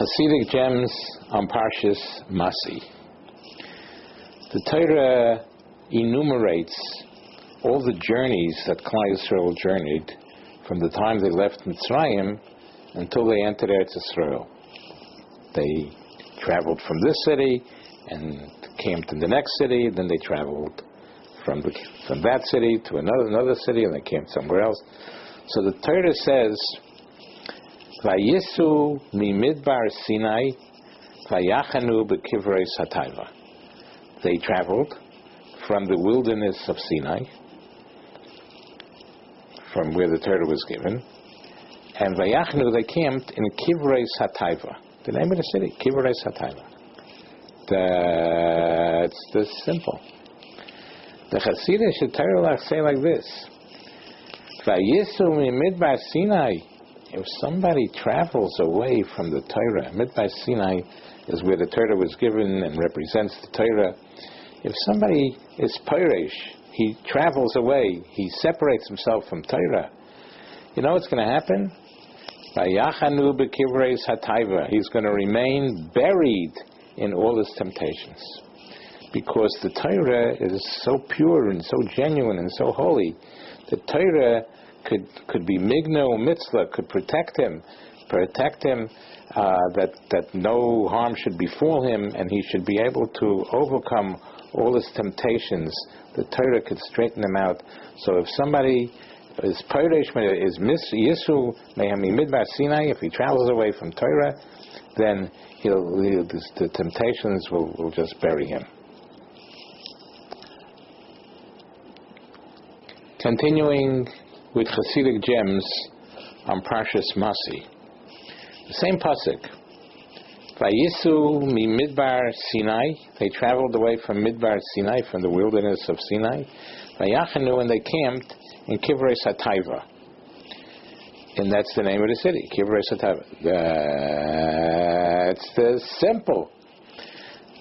Chassidic gems on Parshas Maasey. The Torah enumerates all the journeys that Klal Yisrael journeyed from the time they left Mitzrayim until they entered Eretz Yisrael. They traveled from this city and came to the next city, then they traveled from that city to another city, and they came somewhere else. So the Torah says, Vayisu mimidbar Sinai, vayachanu b'kivrei satayva. They traveled from the wilderness of Sinai, from where the Torah was given, and vayachanu, they camped in Kivrei Satayva, the name of the city, Kivrei Satayva. That's the simple. The Chassidic Torah say like this: Vayisu mimidbar Sinai. If somebody travels away from the Torah, Midbar Sinai is where the Torah was given and represents the Torah. If somebody is Peiresh, he travels away, he separates himself from Torah, you know what's going to happen? Vayachanu b'kivrei satayva. He's going to remain buried in all his temptations. Because the Torah is so pure and so genuine and so holy. The Torah could be migno mitzvah, could protect him that no harm should befall him, and he should be able to overcome all his temptations. The Torah could straighten him out. So if somebody is Peiresh, is Yisu Midbar Sinai, if he travels away from Torah, then the temptations will just bury him. Continuing with Chassidic gems on Parshas Maasey. The same pasuk. Vayisu mi midbar Sinai. They traveled away from Midbar Sinai, from the wilderness of Sinai. Vayachanu, and they camped in Kivrei Satayva. And that's the name of the city, Kivrei Satayva. That's the simple.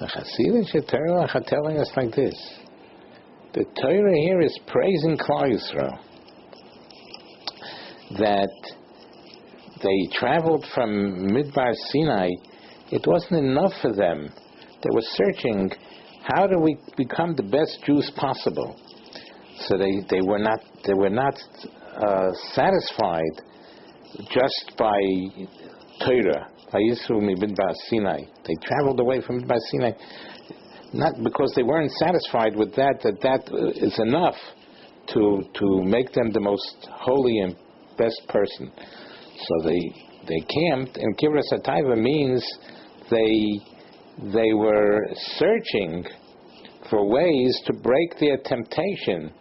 The Chassidic Torah are telling us like this. The Torah here is praising Klal Yisrael, that they traveled from Midbar Sinai. It wasn't enough for them. They were searching, how do we become the best Jews possible? So they were not satisfied just by Torah. Midbar Sinai. They traveled away from Midbar Sinai, not because they weren't satisfied with that is enough to make them the most holy and best person. So they camped, and Kivrei Satayva means they were searching for ways to break their temptation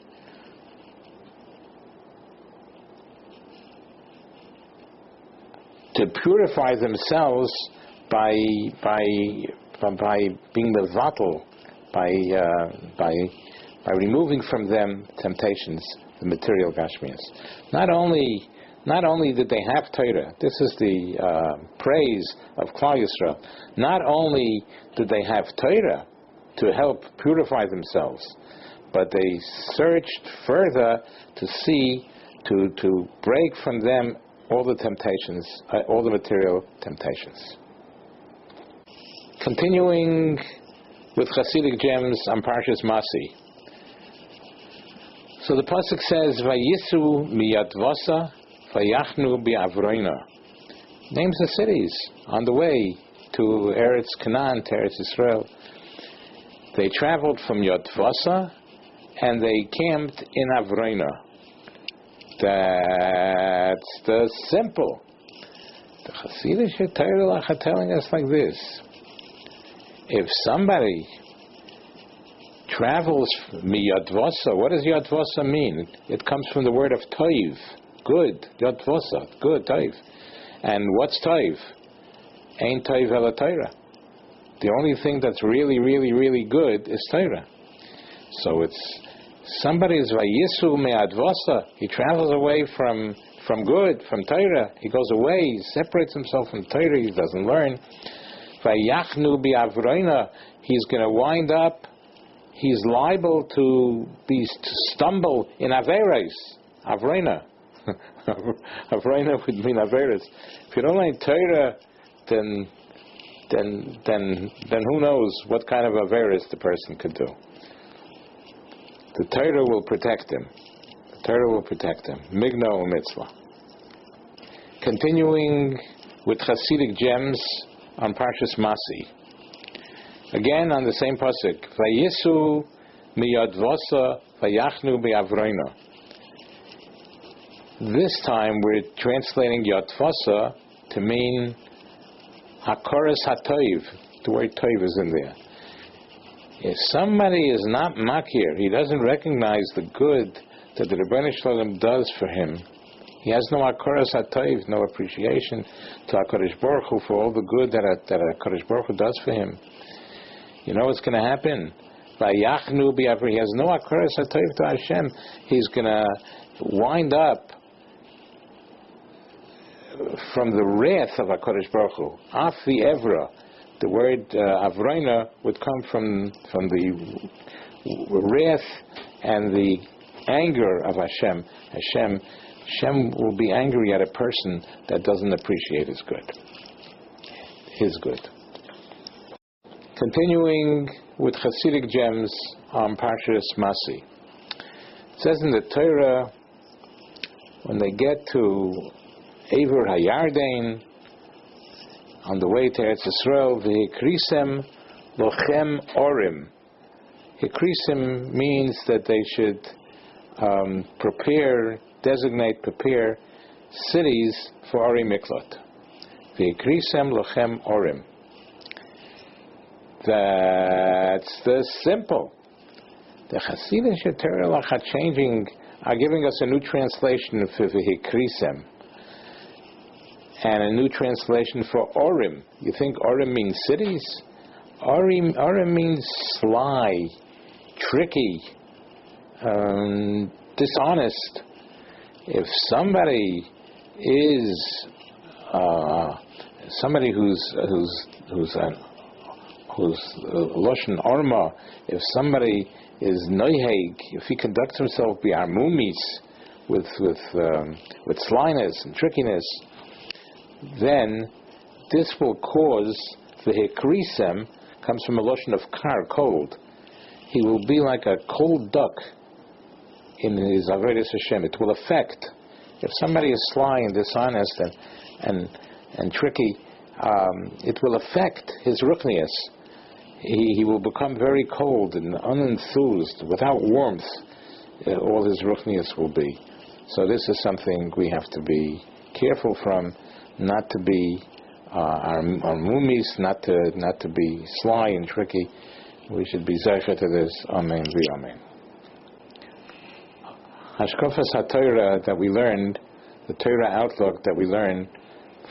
to purify themselves by being mevatel, by removing from them temptations, the material gashmias. Not only did they have Torah, this is the praise of Klal Yisrael. Not only did they have Torah to help purify themselves, but they searched further to see, to break from them all the temptations, all the material temptations. Continuing with Chassidic gems on Parshas Maasey. So the pasuk says, Vayisu miyadvasa vayachnu bi'avroina. Names the cities on the way to Eretz Canaan, to Eretz Yisrael. They traveled from Yadvasa and they camped in Avroina. That's the simple. The Chassidic Torah are telling us like this. If somebody travels miyadvasa, what does yadvasa mean? It comes from the word of toiv, good, yadvasa, good, toiv. And what's toiv? Ain't toiv ela Torah. The only thing that's really, really, really good is Torah. So it's somebody's vayisu me'advasa. He travels away from good, from Torah. He goes away, he separates himself from Torah, he doesn't learn. Vayachnu bi'avroina. He's going to wind up, he's liable to stumble in averos. Avroina. Avroina would mean averos. If you don't like Torah, then then who knows what kind of averis the person could do. The Torah will protect him. The Torah will protect him. Migno u'mitzvah. Continuing with Chassidic gems on Parshas Maasey. Again on the same pasuk. Vayisu miyadvasa vayachnu be'avroina. This time we're translating yadvasa to mean hakoras hatoiv. The word toiv is in there. If somebody is not makir, he doesn't recognize the good that the Rebbeinu Shalom does for him, he has no hakoras hatoiv, no appreciation to HaKadosh Baruch Hu for all the good that HaKadosh Baruch Hu does for him. You know what's going to happen? He has no hakoras hatoiv to Hashem. He's going to wind up from the wrath of HaKadosh Baruch Hu. Af the Evra. The word Avroina would come from the wrath and the anger of Hashem. Hashem will be angry at a person that doesn't appreciate his good. His good. Continuing with Chassidic gems on Parshas Maasey. It says in the Torah, when they get to Eivur Hayardein, on the way to Eretz Yisrael, v'hikrisem lochem orim. Hikrisem means that they should prepare cities for Ori Miklot. V'hikrisem lochem orim. That's the simple. The Chassidic Torah are giving us a new translation for v'hikrisem and a new translation for Orim. You think Orim means cities? Orim means sly, tricky, dishonest. If somebody is somebody who's loshen orma, if somebody is noiheg, if he conducts himself bi'armumis with slyness and trickiness, then this will cause the hikrisem, comes from a lotion of kar, cold. He will be like a cold duck in his avodas Hashem. It will affect, if somebody is sly and dishonest and tricky, it will affect his ruchnius. He will become very cold and unenthused, without warmth. All his ruchnius will be. So this is something we have to be careful from. Not to be our mumis, not to be sly and tricky. We should be zeicher to this. Amen. Amen. Hashkafas HaTorah that we learned, the Torah outlook that we learned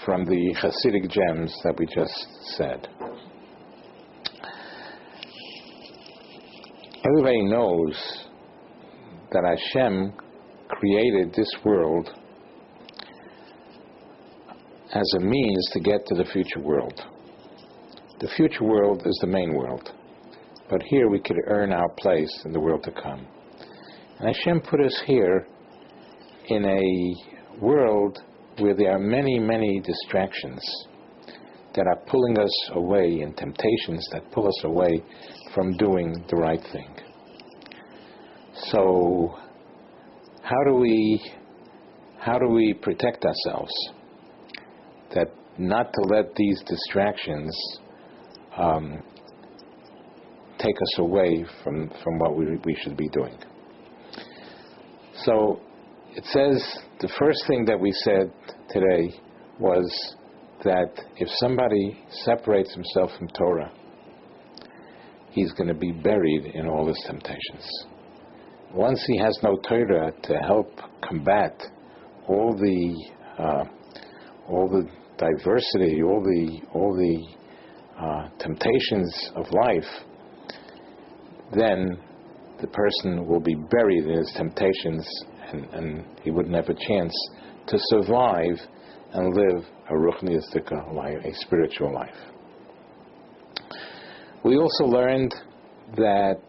from the Chassidic gems that we just said. Everybody knows that Hashem created this world as a means to get to the future world. The future world is the main world. But here we could earn our place in the world to come. And Hashem put us here in a world where there are many, many distractions that are pulling us away, and temptations that pull us away from doing the right thing. So, how do we protect ourselves? That not to let these distractions take us away from what we should be doing. So it says the first thing that we said today was that if somebody separates himself from Torah, he's going to be buried in all his temptations. Once he has no Torah to help combat all the diversity, all the temptations of life, then the person will be buried in his temptations, and he wouldn't have a chance to survive and live a ruchniistika life, a spiritual life. We also learned that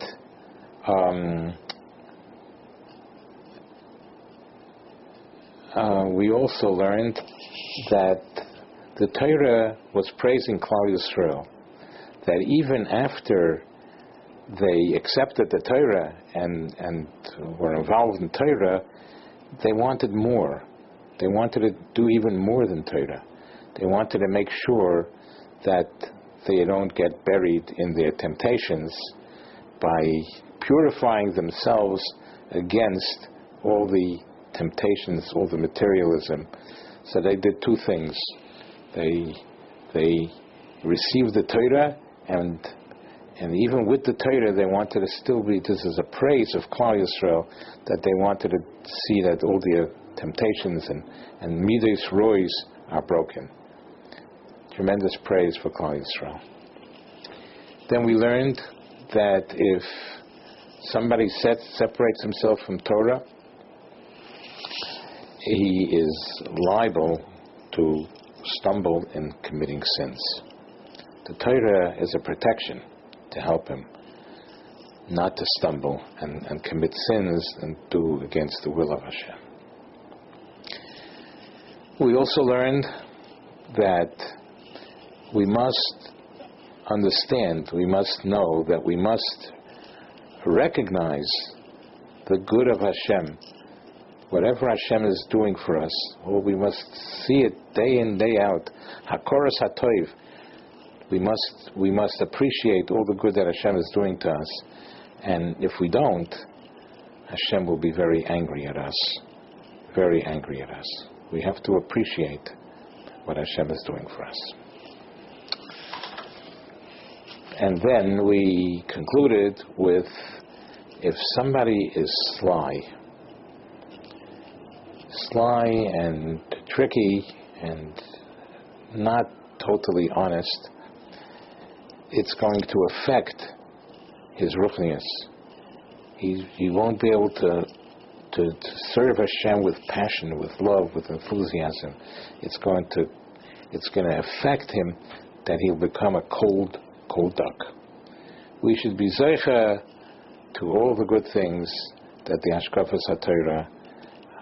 the Torah was praising Klal Yisrael, that even after they accepted the Torah and were involved in Torah, they wanted more. They wanted to do even more than Torah. They wanted to make sure that they don't get buried in their temptations by purifying themselves against all the temptations, all the materialism. So they did two things. They received the Torah, and even with the Torah, they wanted to still be, this is a praise of Klal Yisrael, that they wanted to see that all their temptations and midas rois are broken. Tremendous praise for Klal Yisrael. Then we learned that if somebody separates himself from Torah, he is liable to stumble in committing sins. The Torah is a protection to help him not to stumble and commit sins and do against the will of Hashem. We also learned that we must understand, we must know that we must recognize the good of Hashem. Whatever Hashem is doing for us, we must see it day in, day out. HaKoros HaToiv. We must appreciate all the good that Hashem is doing to us. And if we don't, Hashem will be very angry at us. Very angry at us. We have to appreciate what Hashem is doing for us. And then we concluded with, if somebody is sly and tricky and not totally honest, it's going to affect his ruchnius. He won't be able to serve Hashem with passion, with love, with enthusiasm. It's going to affect him that he'll become a cold duck. We should be zeicha to all the good things that the Hashkafas HaTorah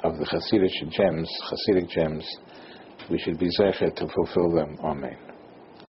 of the Chassidic gems, we should be zeicha to fulfill them. Amen.